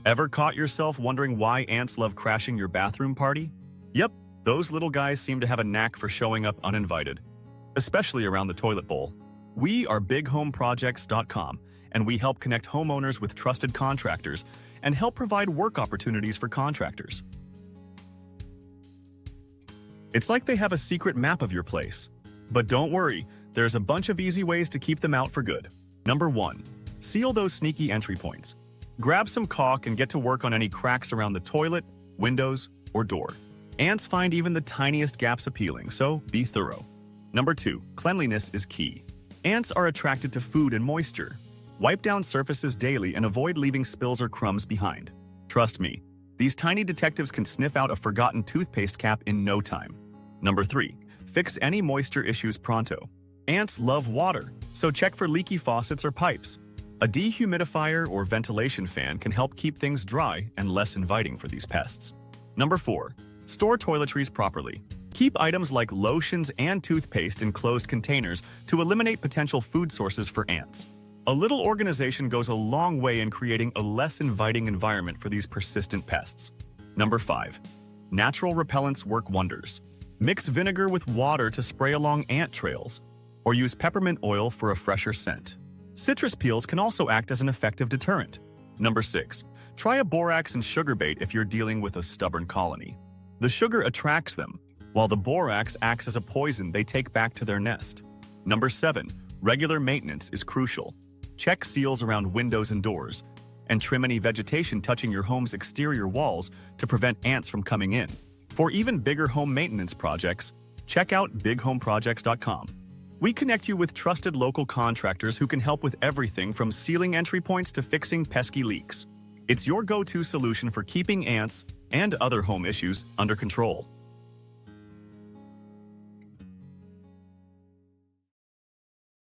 Ever caught yourself wondering why ants love crashing your bathroom party? Yep, those little guys seem to have a knack for showing up uninvited, especially around the toilet bowl. We are bighomeprojects.com, and we help connect homeowners with trusted contractors and help provide work opportunities for contractors. It's like they have a secret map of your place. But don't worry, there's a bunch of easy ways to keep them out for good. Number 1. Seal those sneaky entry points. Grab some caulk and get to work on any cracks around the toilet, windows, or door. Ants find even the tiniest gaps appealing, so be thorough. Number 2. Cleanliness is key. Ants are attracted to food and moisture. Wipe down surfaces daily and avoid leaving spills or crumbs behind. Trust me, these tiny detectives can sniff out a forgotten toothpaste cap in no time. Number 3. Fix any moisture issues pronto. Ants love water, so check for leaky faucets or pipes. A dehumidifier or ventilation fan can help keep things dry and less inviting for these pests. Number 4. Store toiletries properly. Keep items like lotions and toothpaste in closed containers to eliminate potential food sources for ants. A little organization goes a long way in creating a less inviting environment for these persistent pests. Number 5. Natural repellents work wonders. Mix vinegar with water to spray along ant trails, or use peppermint oil for a fresher scent. Citrus peels can also act as an effective deterrent. Number 6. Try a borax and sugar bait if you're dealing with a stubborn colony. The sugar attracts them, while the borax acts as a poison they take back to their nest. Number 7. Regular maintenance is crucial. Check seals around windows and doors, and trim any vegetation touching your home's exterior walls to prevent ants from coming in. For even bigger home maintenance projects, check out bighomeprojects.com. We connect you with trusted local contractors who can help with everything from sealing entry points to fixing pesky leaks. It's your go-to solution for keeping ants and other home issues under control.